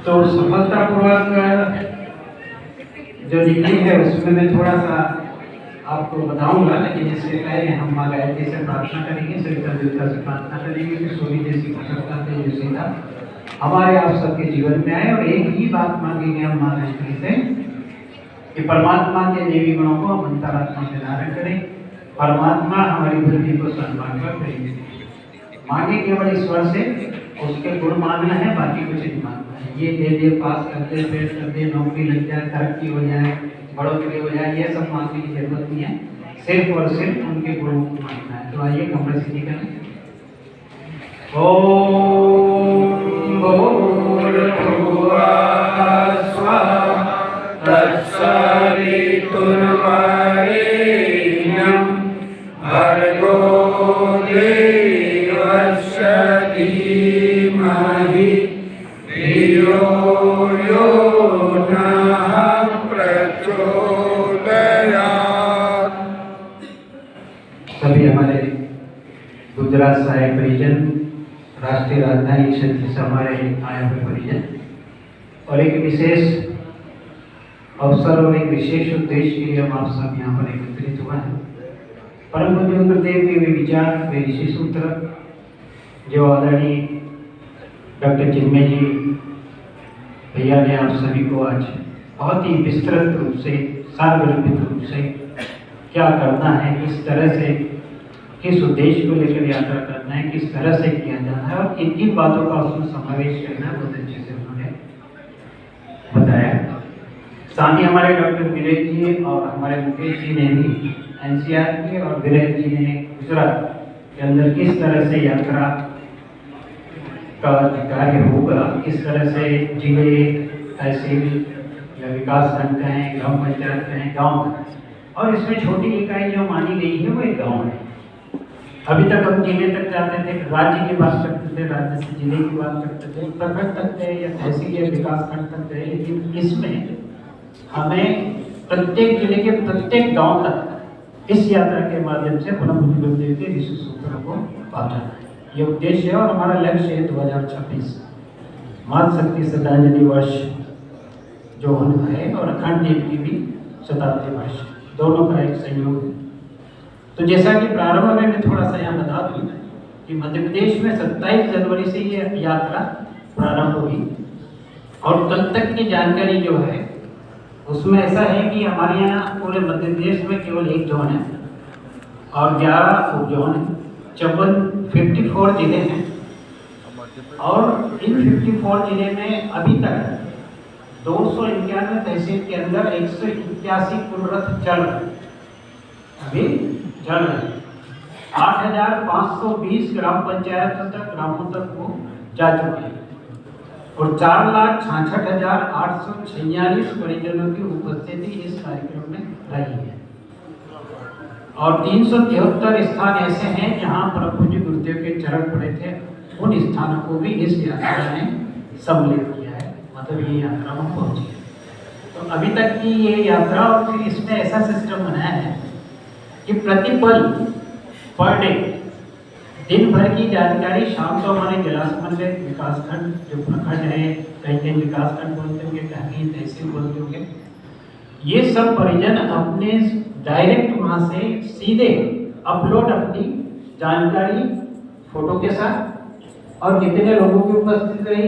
तो सफलतापूर्वक जो निकली है उसमें मैं थोड़ा सा आपको बताऊंगा, लेकिन इससे पहले हम माँ गायत्री से प्रार्थना करेंगे, सविता देवता से प्रार्थना करेंगे कि सूर्य जैसी प्रसन्नता तेजस्विता हमारे आप सबके जीवन में आए। और एक ही बात मांगेंगे हम माँ गायत्री से कि परमात्मा के देवी गुणों को हम अंतरात्मा में धारण करें, परमात्मा हमारी बुद्धि को सम्मान कर करेंगे। मांगे केवल ईश्वर से, उसके गुण मांगना है, बाकी कुछ नहीं मांगना है। ये दे दे, पास कर दे, पेश कर दे, नौकरी लग जाए, तरक्की हो जाए, बढ़ोतरी हो जाए, ये सब मांगने की जरूरत नहीं है। सिर्फ और सिर्फ उनके गुणों को मांगना है। तो आइए कमरा सिद्धि करें। ओम भूर्भुवः स्वः तत्सवितुर्वरेण्यं भर्गो देवस्य धीमहि धियो यो नः प्रचोदयात्। सभी हमारे गुजरात सहायक परिजन, राष्ट्रीय राजधानी क्षेत्र से हमारे आए हुए परिजन, और एक विशेष अवसर और एक विशेष उद्देश्य के लिए हम आप सब यहाँ पर एकत्रित हुए हैं। परम पूज्य गुरुदेव के वे विचार, वे ऋषि सूत्र जो आदरणीय डॉक्टर चिन्मय जी भैया ने आप सभी को आज बहुत ही विस्तृत रूप से, सार्वजनिक रूप से क्या करना है, किस तरह से, किस उद्देश्य को लेकर यात्रा करना है, किस तरह से किया जाना है और किन किन बातों का उसमें समावेश करना है, बहुत अच्छे से उन्होंने बताया। साथ ही हमारे डॉक्टर विनय जी और हमारे मुकेश जी ने भी एनसीआर की, और विनय जी ने गुजरात के अंदर किस तरह से यात्रा का कार्य होगा, किस तरह से जिले, तहसील या विकास खंड कहें, ग्राम पंचायत कहें, गाँव कहें, और इसमें छोटी इकाई जो मानी गई है वो एक गाँव है। अभी तक हम जिले तक जाते थे, राज्य की बात करते थे, राज्य से जिले की बात करते थे, प्रखंड तक गए या तहसील या विकास खंड तक गए, लेकिन इसमें हमें प्रत्येक जिले के प्रत्येक गांव तक इस यात्रा के माध्यम से परम पूज्य गुरुदेव के ऋषि सूत्रों को पहुंचाना है। ये उद्देश्य है और हमारा लक्ष्य है 2026 मातृशक्ति श्रद्धांजलि वर्ष जो होना है, और अखंड देव की भी शताब्दी वर्ष, दोनों का एक संयोग है। तो जैसा कि प्रारंभ में मैं थोड़ा सा यहाँ बता दूँ कि मध्य प्रदेश में 27 जनवरी से ये यात्रा प्रारंभ हुई, और कल तक की जानकारी जो है उसमें ऐसा है कि हमारे यहाँ पूरे मध्य प्रदेश में केवल एक जोन है और 11 उप जोन है, 54 जिले हैं, और इन 54 जिले में अभी तक 291 तहसील के अंदर 181 कुल रथ चल रहे, अभी चल रहे। 8,520 ग्राम पंचायतों तक, ग्रामों तक वो जा चुके हैं, और 4,66,846 परिजनों की उपस्थिति इस कार्यक्रम में रही है। और 373 स्थान ऐसे हैं जहां परम पूज्य गुरुदेव के चरण पड़े थे, उन स्थानों को भी इस यात्रा ने सम्मिलित किया है, मतलब ये यात्रा में पहुंची है। तो अभी तक की ये यात्रा, और फिर इसमें ऐसा सिस्टम बनाया है कि प्रतिपल पर डे दिन भर की जानकारी शाम को हमारे जिला समन्वय विकास खंड जो प्रखंड है, कहीं विकास खंड बोलते होंगे, कहीं तहसील बोलते होंगे, ये सब परिजन अपने डायरेक्ट वहाँ से सीधे अपलोड अपनी जानकारी फोटो के साथ, और कितने लोगों की उपस्थिति रही,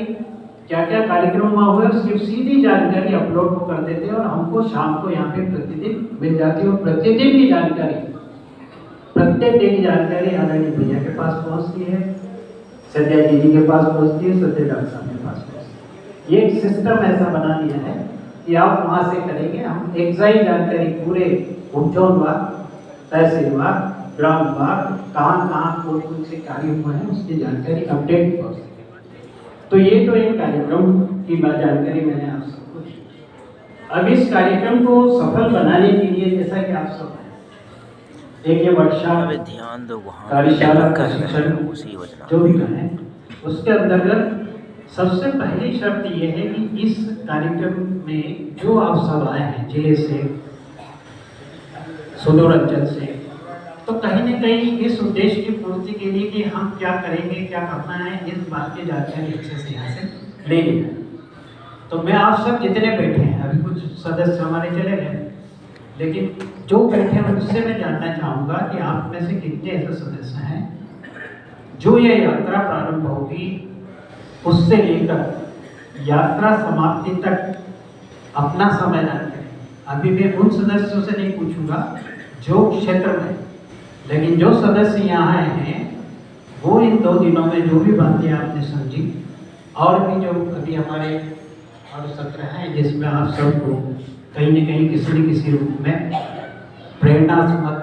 क्या क्या कार्यक्रम वहाँ हुए, उसकी सीधी जानकारी अपलोड को कर देते हैं, और हमको शाम को यहाँ पे प्रतिदिन मिल जाती है। और प्रतिदिन की जानकारी, प्रत्येक डे की जानकारी आदरणीय भैया के पास पहुंचती है, सत्या दीदी के पास पहुंचती है, सत्या डॉक्टर साहब के पास पहुंचती है। ये एक सिस्टम ऐसा बना दिया है कि आप वहां से करेंगे, हम एग्जैक्ट जानकारी पूरे उपजोनवार, तहसीलवार, ग्रामवार, कहाँ कहाँ कौन से कार्य हुए हैं उसकी जानकारी अपडेट पहुंचती है। तो ये तो एक कार्यक्रम की जानकारी मैंने आप सबको दी। अब इस कार्यक्रम को सफल बनाने के लिए, जैसा कि आप सब एक ये वर्कशॉप, ध्यान दो, कार्यशाला, प्रशिक्षण जो भी करें, उसके अंतर्गत सबसे पहली शर्त ये है कि इस कार्यक्रम में जो आप सब आए हैं जिले से, सुदूर अंचल से, तो कहीं न कहीं इस उद्देश्य की पूर्ति के लिए कि हम क्या करेंगे, क्या करना है, इस बात की जानकारी अच्छे से यहाँ से ले लेना। तो मैं आप सब जितने बैठे हैं, अभी कुछ सदस्य हमारे चले गए, लेकिन जो बैठे हैं उनसे मैं जानना चाहूँगा कि आप में से कितने ऐसे सदस्य हैं जो ये यात्रा प्रारंभ होगी उससे लेकर यात्रा समाप्ति तक अपना समय दान करें। अभी मैं उन सदस्यों से नहीं पूछूंगा जो क्षेत्र में, लेकिन जो सदस्य यहाँ आए हैं वो इन 2 दिनों में जो भी बातें आपने समझी और भी जो अभी हमारे और सत्र हैं जिसमें आप सबको कहीं न कहीं किसी न किसी रूप में प्रेरणात्मक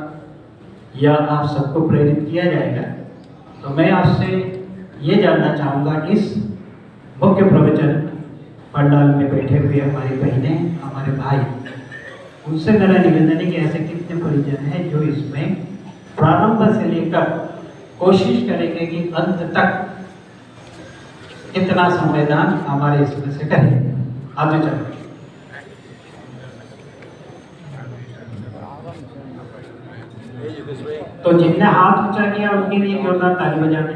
या आप सबको प्रेरित किया जाएगा, तो मैं आपसे ये जानना चाहूँगा इस मुख्य प्रवचन पंडाल में बैठे हुए हमारी बहनें, हमारे भाई, उनसे मेरा निवेदन है कि ऐसे कितने परिजन हैं जो इसमें प्रारंभ से लेकर कोशिश करेंगे कि अंत तक कितना संवेदन हमारे इसमें से करें। आगे चलो। तो जिनने हाथ ऊंचा किया उनके लिए जोरदार ताली बजाने।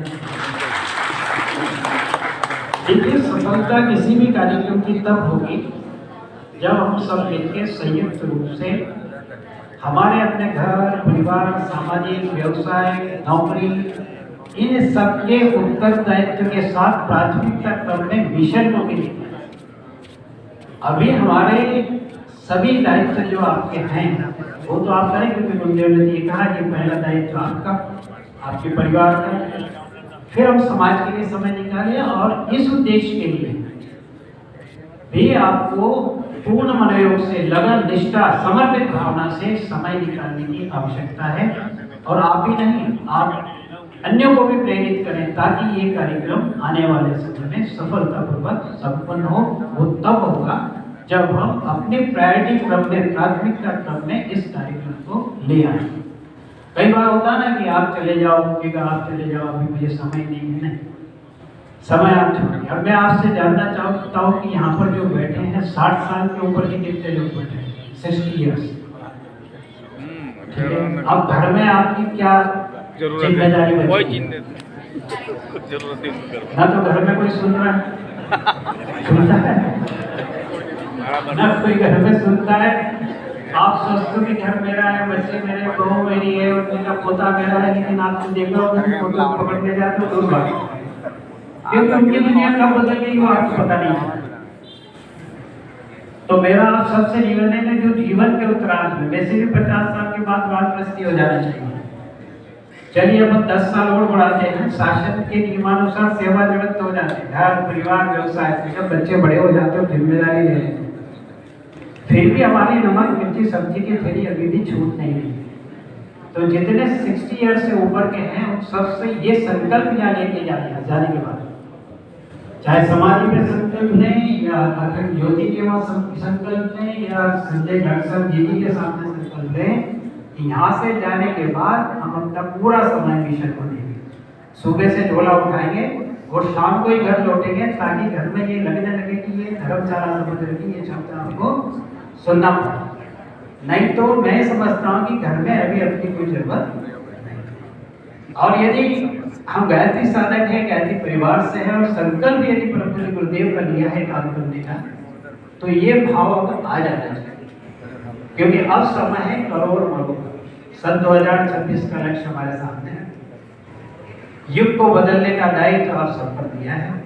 देखिए, सफलता किसी भी कार्यक्रम की तब होगी जब हम सब मिलकर संयुक्त रूप से हमारे अपने घर, परिवार, सामाजिक, व्यवसाय, नौकरी, इन सबके उत्तरदायित्व के साथ प्राथमिकता क्रम में मिशन को मिले। अभी हमारे सभी दायित्व जो आपके हैं वो तो आप करें, क्योंकि गुरुदेव ने ये कहा कि पहला दायित्व आपका, आपके परिवार का, फिर हम समाज के लिए समय निकालें और इस उद्देश्य के लिए भी आपको पूर्ण मनोयोग से, लगन, निष्ठा, समर्पित भावना से समय निकालने की आवश्यकता है। और आप ही नहीं, आप अन्यों को भी प्रेरित करें ताकि ये कार्यक्रम आने वाले समय में सफलतापूर्वक संपन्न हो। वो तब होगा जब हम अपने प्रायोरिटी क्रम में, प्राथमिकता क्रम में इस कार्यक्रम को ले आए। कई बार होता ना कि आप चले जाओ, आप चले जाओ, अभी मुझे समय नहीं है। समय आप छोड़िए। अब मैं आपसे जानना चाहता हूँ कि यहाँ पर जो बैठे हैं 60 साल के ऊपर के कितने लोग बैठे हैं? 60 ईयर्स। अब घर में आपकी क्या जिम्मेदारी बची? ना तो घर में कोई सुन रहा है, सुनता है ना कोई घर में सुनता है। आप सोचते हो कि घर मेरा है, बच्चे मेरे, बहू मेरी है, और मेरा पोता मेरा है, लेकिन आपने देखा उनकी फोटो पकड़ ले जाते हो दूर भाग, क्योंकि उनकी दुनिया कब बदल गई वो आपको पता नहीं है। तो मेरा आप सबसे निवेदन है, जो जीवन के उत्तरार्ध में, वैसे भी 50 साल के बाद वानप्रस्थी हो जाना चाहिए। चलिए अब 10 साल और बढ़ाते हैं, शासन के नियमानुसार सेवा निवृत्त हो जाते हैं, घर, परिवार, व्यवसाय, जब बच्चे बड़े हो जाते हो जिम्मेदारी ले लेते हैं, फिर भी हमारी नमक मिर्ची सब्जी की थैली अभी भी छूट नहीं है। तो जितने 60 ईयर से ऊपर के हैं उन सबसे ये संकल्प यहाँ लेके जाने के बाद, चाहे समाधि में संकल्प लें या अखंड ज्योति के वहाँ संकल्प लें या संजय डॉक्टर साहब जी के सामने संकल्प लें, यहाँ से जाने के बाद हम अपना पूरा समय मिशन को देंगे। सुबह से झोला उठाएंगे और शाम को ही घर लौटेंगे, ताकि घर में ये लगने लगे कि ये धर्मशाला समझ रही, ये शब्द आपको सुनना पड़े। नहीं तो मैं समझता हूँ कि घर में अभी अपनी कोई जरूरत नहीं। और यदि हम गायत्री साधक हैं, गायत्री परिवार से हैं और संकल्प यदि प्रभु गुरुदेव का लिया है काम करने का, तो ये भाव आ जाना चाहिए, क्योंकि अब समय है करोड़ मरोड़। सन 2026 का लक्ष्य हमारे सामने है। युग को बदलने का दायित्व आप सब पर दिया है।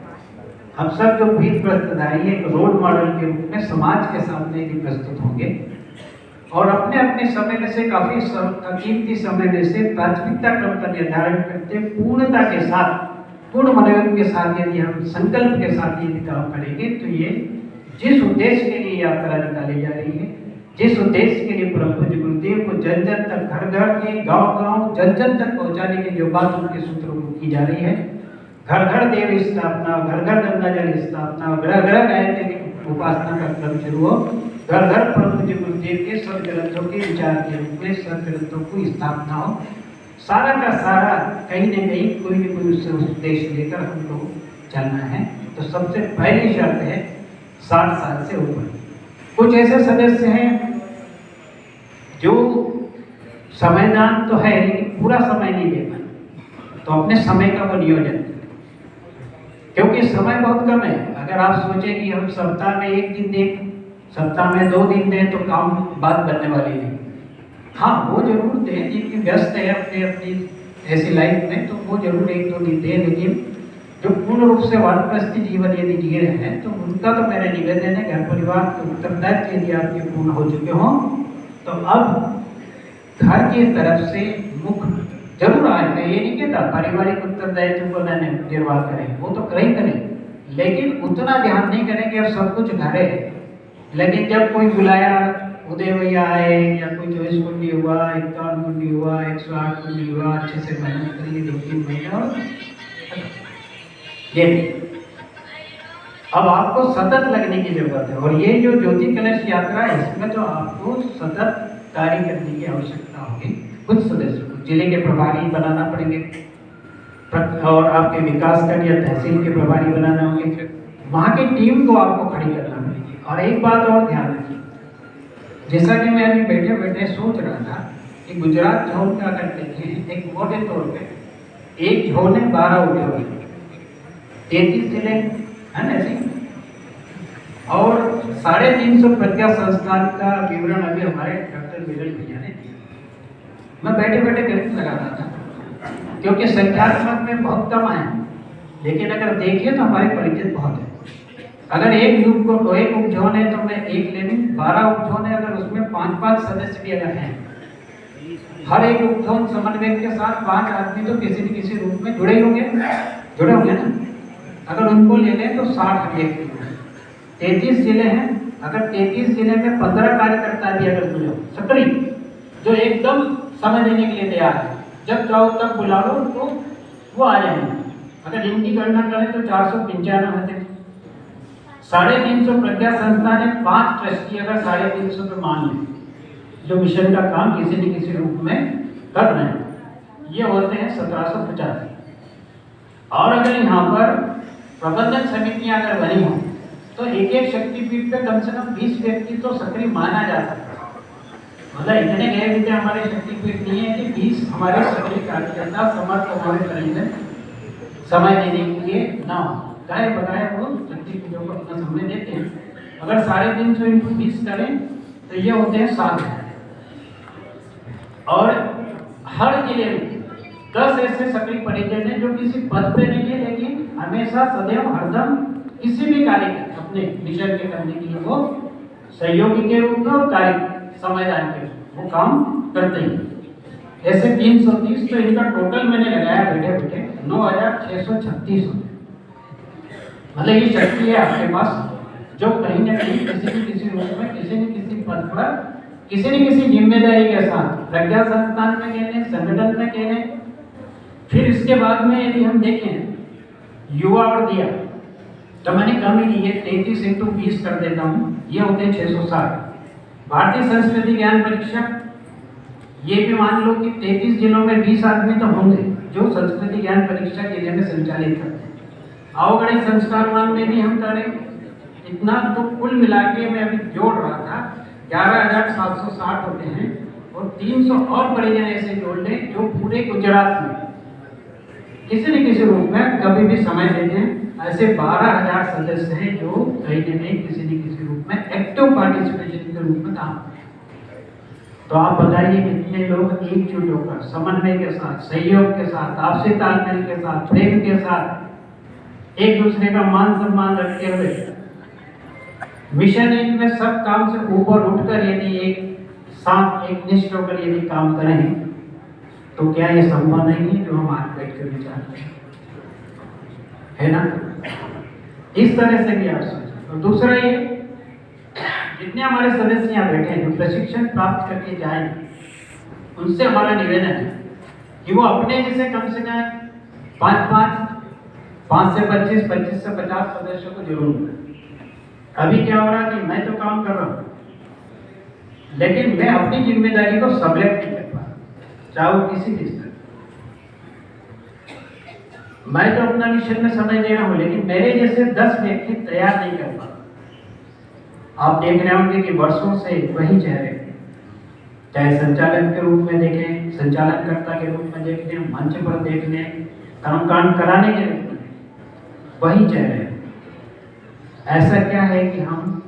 हम सब जो भी प्रस्तुतधारी एक रोल मॉडल के रूप में समाज के सामने भी प्रस्तुत होंगे और अपने अपने समय में से काफी कीमती समय में से प्राथमिकता क्रम का निर्धारण करते पूर्णता के साथ, पूर्ण मनोयोग के साथ यदि हम संकल्प के साथ यदि काम करेंगे, तो ये जिस उद्देश्य के लिए यात्रा निकाली जा रही है, जिस उद्देश्य के लिए परम पूज्य गुरुदेव को जन जन तक, घर घर के, गांव गांव, जन जन तक पहुंचाने की जो बात उनके सूत्रों को की जा रही है, घर घर देव स्थापना, घर घर गंगा जल स्थापना, ग्रह ग्रह गायत्री उपासना का क्रम शुरू हो, घर घर परम पूज्य गुरुदेव के सब ग्रंथों के विचार के रूप में सब ग्रंथों को स्थापना हो, सारा का सारा कहीं न कहीं कोई न कोई उससे उद्देश्य लेकर हमको चलना है। तो सबसे पहली शर्त है 60 साल से ऊपर। कुछ ऐसे सदस्य हैं जो समयदान तो है लेकिन पूरा समय नहीं दे पाए, तो अपने समय का वो नियोजन, क्योंकि समय बहुत कम है। अगर आप सोचें कि हम सप्ताह में 1 दिन दें, सप्ताह में 2 दिन दें, तो काम बात बनने वाली नहीं। हाँ, वो जरूर दें जिनकी व्यस्त है अपनी अपनी ऐसी लाइफ में, तो वो जरूर 1-2 दिन दें, लेकिन जो पूर्ण रूप से वानप्रस्थी जीवन यदि जी रहे हैं तो उनका तो मेरा निवेदन है, घर परिवार के उत्तरदायित्व यदि आपके पूर्ण हो चुके हों तो अब घर की तरफ से मुख जरूर आए। मैं ये नहीं कहता पारिवारिक उत्तरदायित्व को निर्वाह करें, वो तो करें, लेकिन उतना ध्यान नहीं करें कि अब सब कुछ घर है। लेकिन जब कोई बुलाया, उदय भैया आए या कोई 24 कुंडी हुआ, 51 कुंडी हुआ, 108 कुंडी हुआ, अच्छे से मेहनत करिए 2-3 महीने और ये अब आपको सतत लगने की जरूरत है। और ये जो ज्योति कलश यात्रा है, इसमें तो आपको सतत कार्य करने की आवश्यकता होगी। कुछ सदस्यों को जिले के प्रभारी बनाना पड़ेंगे और आपके विकास खंड या तहसील के प्रभारी बनाना होंगे। वहाँ की टीम को आपको खड़ी करना पड़ेगी। और एक बात और ध्यान रखिए, जैसा कि मैं अभी बैठे बैठे सोच रहा था कि गुजरात जोन का अगर देखें एक मोटे तौर पे, एक जोन है 12 उद्योग, 33 जिले है ना ऐसे, और 350 प्रज्ञा संस्थान का विवरण अभी हमारे डॉक्टर विरल भैया ने दिया। मैं बैठे बैठे गणित लगा रहा था, क्योंकि संख्यात्मक में बहुत कम आए, लेकिन अगर देखें तो हमारे परिचित बहुत है। अगर एक युग को एक उपजोन है तो मैं एक ले लूँ, 12 उपजोन है, अगर उसमें 5-5 सदस्य भी अगर हैं, हर एक उपजोन समन्वय के साथ 5 आदमी तो किसी न किसी रूप में जुड़े होंगे ना। अगर उनको ले लें तो 60 व्यक्ति, 33 जिले हैं, अगर 33 जिले में 15 कार्यकर्ता भी अगर जुड़े सक्रिय, जो एकदम समय देने के लिए तैयार है, जब चाहो तब बुला लो तो वो आ जाएंगे। अगर इनकी गणना करें तो 495 होते हैं। 350 प्रज्ञा संस्था ने 5 ट्रस्टी अगर 350 पे मान लें, जो मिशन का काम किसी न किसी रूप में कर रहे हैं, ये होते हैं 1750। और अगर यहाँ पर प्रबंधन समितियां अगर बनी हो तो एक एक शक्तिपीठ पे कम से कम 20 व्यक्ति तो सक्रिय माना जा सकता है। मतलब इतने गए बीते हमारे शक्तिपीठ नहीं है कि 20 हमारे सक्रिय कार्यकर्ता समर्थ हमारे करीब समय देने के लिए ना हो। चाहे बताए वो शक्तिपीठों को अपना समय देते हैं। अगर 350 इंटू 20 करें तो ये होते हैं 7। और हर जिले में 10 ऐसे सक्रिय परिजन हैं जो किसी पद पे नहीं है, लेकिन हमेशा सदैव हरदम किसी भी कार्य अपने मिशन के करने के लिए वो सहयोगी के रूप में और कार्य समयदान के वो काम करते हैं। ऐसे 330 तो इनका टोटल मैंने लगाया बैठे बैठे 9636 होते। मतलब ये शक्ति है आपके पास जो कहीं ना कहीं किसी न किसी रूप में किसी न किसी पद पर किसी न किसी जिम्मेदारी के साथ प्रज्ञा संस्थान में कहने, संगठन में कहने। फिर इसके बाद में यदि हम देखें युवा और दिया, तो मैंने कम ही की है, 33 इंटू 20 कर देता हूँ, ये होते हैं 660। भारतीय संस्कृति ज्ञान परीक्षा, ये भी मान लो कि 33 जिलों में 20 आदमी तो होंगे जो संस्कृति ज्ञान परीक्षा जिले में संचालित करते हैं। अवगणित संस्कारवान में भी हम करें, इतना तो कुल मिला के मैं अभी जोड़ रहा था 11,760 होते हैं। और 300 और परिजन ऐसे जोड़ लें जो पूरे गुजरात में किसी न किसी रूप में कभी भी समय देते हैं। ऐसे 12,000 सदस्य हैं जो कहीं न कहीं किसी न किसी रूप में एक्टिव पार्टिसिपेशन के रूप में काम करते हैं। तो आप बताइए कितने लोग एकजुट होकर समन्वय के साथ, सहयोग के साथ, आपसी तालमेल के साथ, प्रेम के साथ, एक दूसरे का मान सम्मान रखते हुए मिशन इनमें सब काम से ऊपर उठकर यदि एक साथ एक निष्ठ होकर यदि काम करें तो क्या ये संभव नहीं है जो हम आज बैठ कर विचार करें, है ना? इस तरह से भी आप सोचें। और दूसरा ये, जितने हमारे सदस्य यहाँ बैठे हैं जो प्रशिक्षण प्राप्त करके जाएंगे, उनसे हमारा निवेदन है कि वो अपने जैसे कम से कम 5 से 25, 25 से 50 सदस्यों को जरूर। अभी क्या हो रहा कि मैं तो काम कर रहा हूँ, लेकिन मैं अपनी जिम्मेदारी को सबलेट नहीं कर पा रहा, चाहे वो किसी भी स्तर। मैं तो अपना मिशन में समय दे रहा हूँ, लेकिन मेरे जैसे 10 व्यक्ति तैयार नहीं कर पा। आप देख रहे होंगे कि वर्षों से वही चेहरे, चाहे संचालक के रूप में देखें, संचालनकर्ता के रूप में देख लें, मंच पर देख लें, कर्मकांड कराने के रूप में वही चेहरे। ऐसा क्या है कि हम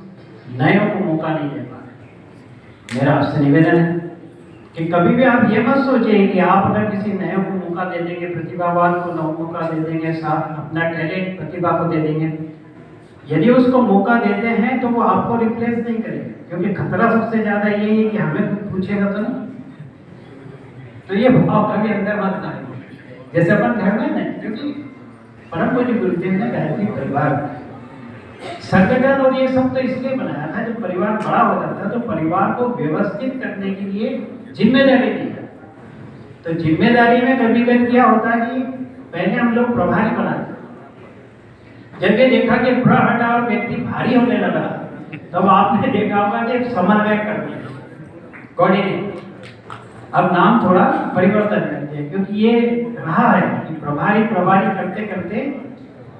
नयों को मौका नहीं दे पा रहे। मेरा आपसे निवेदन है कि कभी भी आप ये मत सोचिए कि आप अगर किसी नए को मौका दे देंगे, प्रतिभावान को मौका दे देंगे, साथ अपना टैलेंट प्रतिभा को दे देंगे, यदि उसको मौका देते हैं तो वो आपको रिप्लेस नहीं करेगा, क्योंकि खतरा सबसे ज्यादा ये है कि हमें कुछ पूछेगा तो नहीं। तो ये भाव कभी अंदर मत लाए। जैसे अपन घर में नहीं, क्योंकि परम पूज्य गुरुदेव ने गायत्री परिवार संगठन और ये सब तो इसलिए बनाया था, जब परिवार बड़ा हो जाता तो परिवार को व्यवस्थित करने के लिए जिम्मेदारी दी है। तो जिम्मेदारी में कभी कभी क्या होता है कि पहले हम लोग प्रभारी बनाते, जब ये देखा कि बुरा हटा और व्यक्ति भारी होने लगा, तब आपने देखा होगा कि समन्वय कर दिया, कोऑर्डिनेट। अब नाम थोड़ा परिवर्तन कर दिया, क्योंकि ये रहा है कि प्रभारी करते करते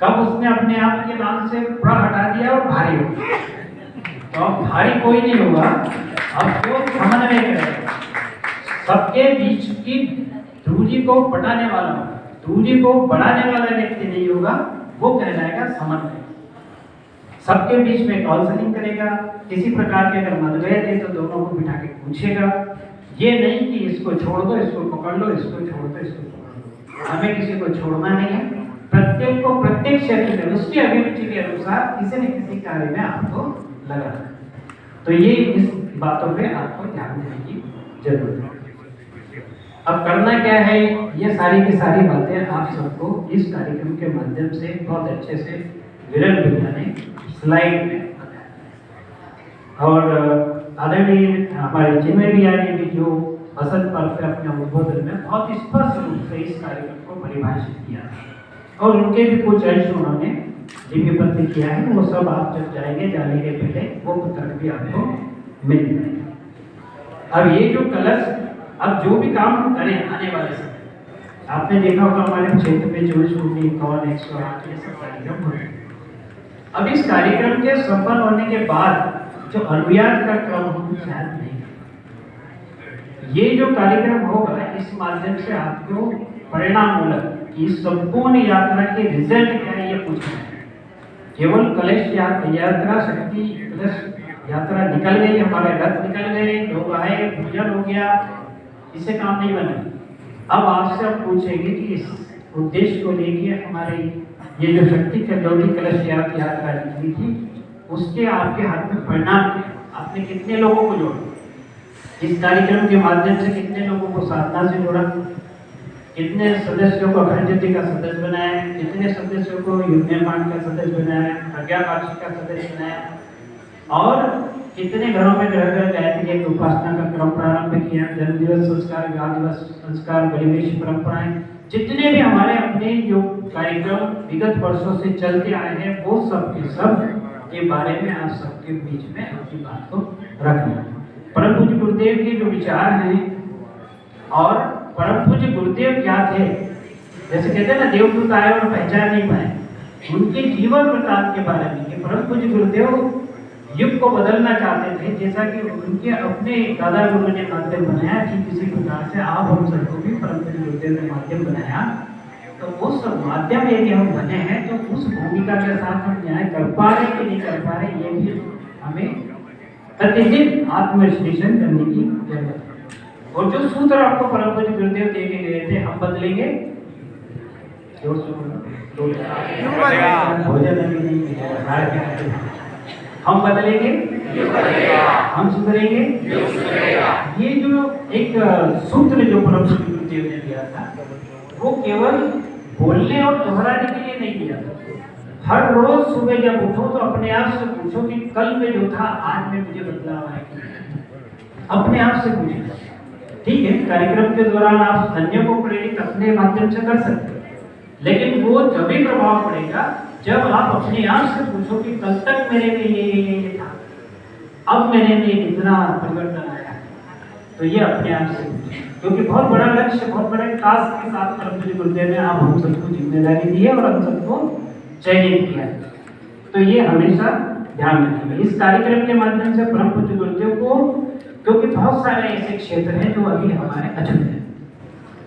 कब उसने अपने आप के नाम से बुरा हटा दिया और भारी हो गया। तो अब भारी कोई नहीं होगा, अब वो समन्वय करेगा, सबके बीच की दूरी को बढ़ाने वाला होगा, दूरी को बढ़ाने वाला व्यक्ति नहीं होगा, वो कहलाएगा समन्वय। सबके बीच में काउंसलिंग करेगा, किसी प्रकार के अगर मतभेद है तो दोनों को बिठा के पूछेगा, ये नहीं कि इसको छोड़ दो, इसको पकड़ लो, इसको छोड़ दो, इसको पकड़ लो। हमें किसी को छोड़ना नहीं है, प्रत्येक को प्रत्येक क्षेत्र में उसकी अभिरुचि के अनुसार किसी न किसी कार्य में आपको लगा। तो ये इस बातों पे आपको ध्यान देने की जरूरत है। अब करना क्या है, ये सारी की सारी बातें आप सबको इस कार्यक्रम के माध्यम से बहुत अच्छे से विरल भैया ने स्लाइड में बताया। और आदरणीय हमारे जिम्मे भैया ने भी जो बसंत पर्व पे अपने उद्बोधन में बहुत स्पष्ट रूप से इस कार्यक्रम को परिभाषित किया, और उनके भी कुछ अंश उन्होंने लिपि पत्र किया है, वो सब आप जब जाएंगे जाने के पहले वो पुस्तक भी आपको मिल जाएगा। अब ये जो कलश, अब जो भी काम हम करें आने वाले समय, आपने देखा होगा हमारे क्षेत्र में 24, 108 ये सब कार्यक्रम होते हैं। अब इस कार्यक्रम के सफल होने के बाद जो अनुयाद का क्रम हम शायद नहीं, ये जो कार्यक्रम होगा इस माध्यम से आपको परिणाम मूलक इस संपूर्ण यात्रा के रिजल्ट क्या है ये पूछना है। केवल कलश यात्रा शक्ति कलश यात्रा निकल गई, हमारे रथ निकल गए, लोग आए, पूजन हो गया, इससे काम नहीं बना। अब आपसे हम पूछेंगे कि इस उद्देश्य को लेकर हमारे ये जो शक्ति चंदौली कलश यात्रा निकली थी, उसके आपके हाथ में परिणाम क्या, आपने कितने लोगों को जोड़ा, इस कार्यक्रम के माध्यम से कितने लोगों को साधना से जोड़ा, कितने सदस्यों को अखंड ज्योति का सदस्य बनाया, कितने सदस्यों को युग निर्माण का सदस्य बनाया, प्रज्ञावार्षिक का सदस्य बनाया, और कितने घरों में घर घर गायत्री की उपासना का क्रम प्रारंभ किया, जन्मदिवस संस्कार, विवाह दिवस संस्कार, बलिवेश परंपराएं, जितने भी हमारे अपने जो कार्यक्रम विगत वर्षों से चलते आए हैं, वो सब के सब के बारे में आप सबके बीच में अपनी बात को रखना। परम पूज्य गुरुदेव के जो विचार हैं, और परम पूज्य गुरुदेव क्या थे, जैसे कहते हैं ना देवदूत आए और पहचान नहीं पाए, उनके जीवन वृत्तांत के बारे में कि परम पूज्य गुरुदेव युग को बदलना चाहते थे, जैसा कि उनके अपने दादा गुरु ने माध्यम बनाया, कि किसी प्रकार से आप हम सबको भी परम पूज्य गुरुदेव ने माध्यम बनाया, तो उस माध्यम यदि हम बने हैं तो उस भूमिका के साथ हम न्याय कर पा रहे कि नहीं कर पा रहे, ये भी हमें प्रतिदिन आत्मविश्लेषण करने की जरूरत है। और जो सूत्र आपको परम पूज्य गुरुदेव दे के गए थे, हम बदलेंगे, हम बदलेंगे, हम सुधरेंगे। ये जो एक सूत्र जो परम पूज्य गुरुदेव ने दिया था, वो केवल बोलने और दोहराने के लिए नहीं दिया था। हर रोज सुबह जब उठो तो अपने आप से पूछो कि कल में जो था आज में मुझे बदलाव आया, अपने आप से पूछो। ठीक है, कार्यक्रम के दौरान आप अन्यों को प्रेरित अपने माध्यम से कर सकते हैं, लेकिन वो जब भी प्रभाव पड़ेगा जब आप अपने आप से पूछो कि कल तक मेरे में ये था, अब मेरे में कितना परिवर्तन आया, तो ये अपने आप से पूछो। क्योंकि बहुत बड़ा लक्ष्य, बहुत बड़े टास्क के साथ परम पूज्य गुरुदेव ने आप हम सबको जिम्मेदारी दी है और हम सबको चयनित किया है, तो ये हमेशा ध्यान रखिए। इस कार्यक्रम के माध्यम से परम पूज्य गुरुदेव को, क्योंकि बहुत सारे ऐसे क्षेत्र हैं जो अभी हमारे अछूत हैं,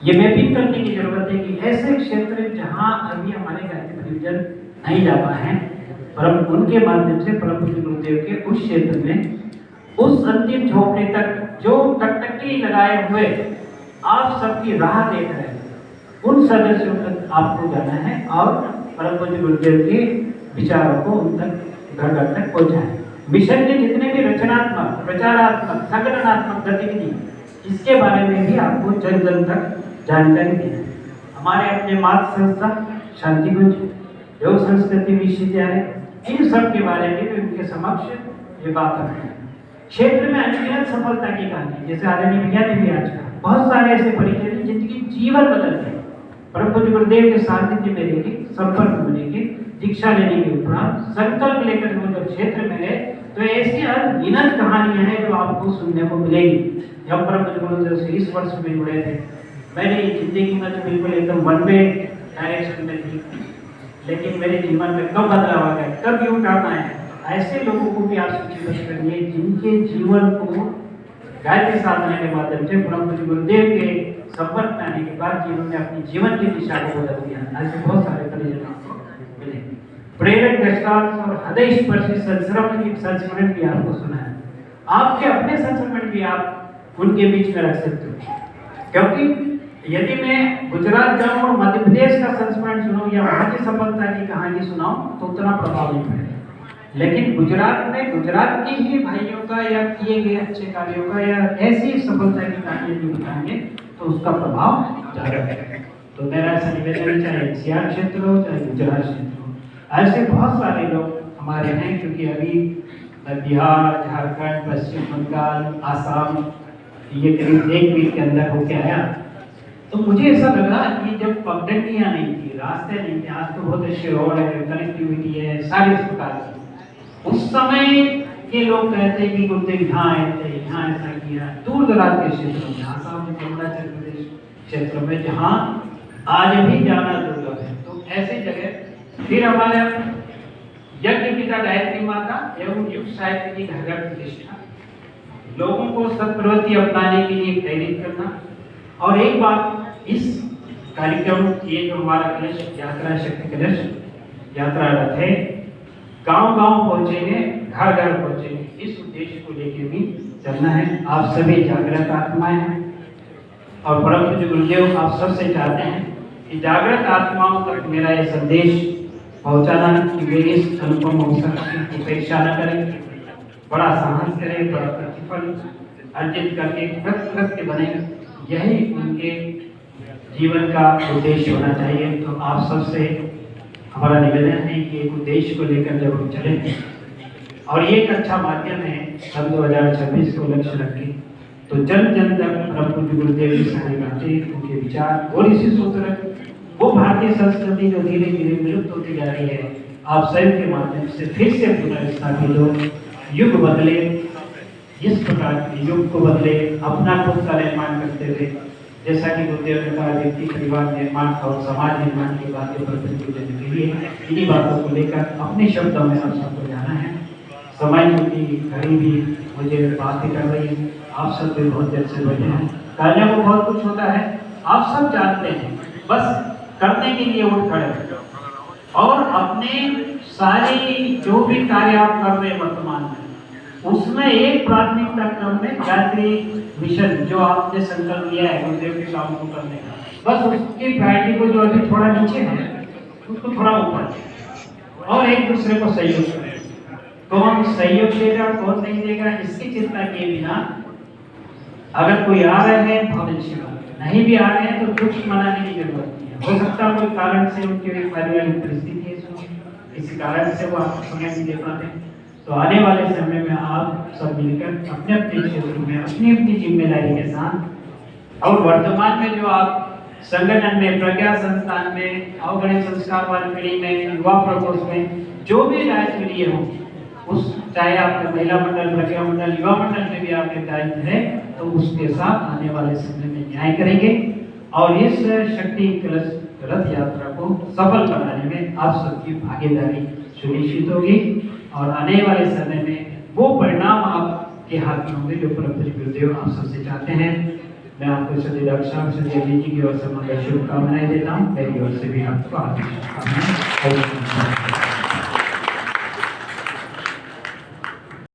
ये मैपिंग करने की जरूरत है कि ऐसे क्षेत्र जहां अभी हमारे गायत्री परिजन नहीं जा पाए हैं, परम उनके माध्यम से परम पूज्य गुरुदेव के उस क्षेत्र में उस अंतिम झोपड़ी तक जो टकटकी लगाए हुए आप सबकी राह देख रहे हैं, उन सदस्यों तक आपको जाना है और परम पूज्य गुरुदेव के विचारों को उन तक घर घर तक पहुंचाएं। मिशन के जितने भी रचनात्मक, प्रचारात्मक, संगठनात्मक गतिविधि, इसके बारे में भी आपको जन जन तक जानकारी देना है। हमारे अपने मातृ संस्था शांति कुंज, योग संस्कृति विश्वविद्यालय, इन सब के बारे में भी उनके समक्ष ये बात रखते हैं। क्षेत्र में अनगिनत सफलता की कहानी, जैसे आदरणीय भैया ने भी आज कहा, बहुत सारे ऐसे परिचय हैं जिनकी जीवन बदल गए परम पूज्य गुरुदेव के सानिध्य में रह के, संपर्क में लेके, दीक्षा लेने के उपरांत संकल्प लेकर वो जब क्षेत्र में गए तो ऐसी अनगिनत कहानियां हैं जो आपको सुनने को मिलेगी। जब परम पूज्य गुरुदेव से इस वर्ष में जुड़े थे, मेरी जिंदगी में तो बिल्कुल एकदम वन वे डायरेक्शन में थी, लेकिन मेरे जीवन में कब बदलाव आ गया, कब यूं टर्न आया। ऐसे लोगों को भी आप सूचीबद्ध करिए जिनके जीवन को गायत्री साधना के माध्यम से परम पूज्य गुरुदेव के संपर्क में आने के बाद जिन्होंने अपनी जीवन की दिशा को बदल दिया। ऐसे बहुत सारे परिजन आपको मिले। प्रेरक दृष्टांत और हृदय स्पर्शी संस्मरण भी आपको सुना है। आपके अपने संस्मरण भी आप उनके बीच में रख सकते हो, क्योंकि यदि मैं गुजरात जाऊं और मध्य प्रदेश का संस्मरण सुनाऊं या वहां की सफलता की कहानी सुनाऊं तो उतना प्रभाव नहीं पड़ेगा, लेकिन गुजरात में गुजरात के ही भाइयों का या किए गए अच्छे कार्यों का या ऐसी सफलता की कहानी भी बताएंगे तो उसका प्रभाव ज्यादा है। तो मेरा ऐसा निवेदन है, चाहे सियार क्षेत्र हो चाहे गुजरात क्षेत्र हो, ऐसे बहुत सारे लोग हमारे हैं, क्योंकि अभी बिहार, झारखंड, पश्चिम बंगाल, आसाम ये करीब एक वीक के अंदर होके आया। तो मुझे ऐसा लगा कि जब पगडंडियां नहीं थी, रास्ते नहीं थे, आज तो बहुत अच्छे रोड है, कनेक्टिविटी है, सारे प्रकार की, उस समय के लोग कहते हैं कि गुरुदेव यहाँ आए थे, यहाँ ऐसा किया। दूर दराज के क्षेत्रों में, आसाम में, अरुणाचल प्रदेश क्षेत्र में, जहाँ आज भी जाना दुर्लभ है, तो ऐसी जगह फिर हमारे यज्ञ पिता गायत्री माता एवं युग साहित्य की घर घर प्रतिष्ठा, लोगों को सत्प्रवृत्ति अपनाने के लिए प्रेरित करना। और एक बात, इस कार्यक्रम ये जो हमारा कलश यात्रा, शक्ति कलश यात्रा रथ है, गांव-गांव पहुंचेंगे, घर घर पहुंचेंगे, इस उद्देश्य को लेकर भी चलना है। आप सभी जागृत आत्माएं हैं और परम पूज्य गुरुदेव आप सबसे चाहते हैं कि जागृत आत्माओं तक मेरा ये संदेश पहुंचाना कि वे इस अनुपम अवसर की उपेक्षा न करें, बड़ा साहस करें, बड़ा प्रतिफल अर्जित करके कृतकृत्य बने, यही उनके जीवन का उद्देश्य होना चाहिए। तो आप सबसे हमारा निवेदन है कि एक उद्देश्य को लेकर जब हम चलें, और ये एक अच्छा माध्यम है सन 2026 को लक्ष्य रखें, तो जन जन तक परम पूज्य गुरुदेव की सारी बातें, उनके विचार और इसी सूत्र वो भारतीय संस्कृति जो धीरे धीरे विलुप्त होती जा रही है, आप स्वयं के माध्यम से फिर से पुनर्स्थापित हो, युग बदले, इस प्रकार के युग को बदले, अपना खुद का निर्माण करते हुए, जैसा कि गुरुदेव ने कहा, व्यक्ति परिवार निर्माण और समाज निर्माण की बातें प्रतिनिधित्व के लिए इन्हीं बातों को लेकर अपने शब्दों में आप सबको जाना है। समय की घड़ी भी मुझे बातें कर रही है, आप सब भी बहुत देर से बैठे हैं, करने को बहुत कुछ होता है, आप सब जानते हैं, बस करने के लिए उठ खड़े और अपने सारी जो भी कार्य आप कर रहे हैं वर्तमान में, उसमें एक प्राथमिकता क्रम में गायत्री मिशन जो आपने संकल्प लिया है गुरुदेव के काम को करने का, बस उसकी प्रायोरिटी को जो अभी थोड़ा नीचे है उसको थोड़ा ऊपर, और एक दूसरे को सहयोग करें। कौन सहयोग देगा कौन नहीं देगा इसकी चिंता किए बिना, अगर कोई आ रहे हैं बहुत अच्छी बात, नहीं भी आ रहे हैं तो कुछ मनाने की जरूरत नहीं है। हो सकता है कोई कारण से उनकी पारिवारिक परिस्थिति है, इसी कारण से वो आपको समय नहीं दे पाते, तो आने वाले समय में आप सब मिलकर अपने अपने क्षेत्र में अपनी अपनी जिम्मेदारी के साथ, और वर्तमान में जो आप संगठन में, प्रज्ञा संस्थान में, अवगणित संस्कार वाली पीढ़ी में, युवा प्रकोष्ठ में जो भी दायित्व लिए हो, उस चाहे आपका महिला मंडल, प्रज्ञा मंडल, युवा मंडल में भी आपके दायित्व है, तो उसके साथ आने वाले समय में न्याय करेंगे और इस शक्ति कलश रथ यात्रा को सफल बनाने में आप सबकी भागीदारी सुनिश्चित होगी, और आने वाले समय में वो परिणाम आपके हाथ में होंगे जो परम पूज्य गुरुदेव आप सबसे चाहते हैं। मैं आपको सदी रक्षा सदी जी की ओर से शुभकामनाएं देता हूँ, मेरी ओर से भी आपको हार्दिक शुभकामनाएं।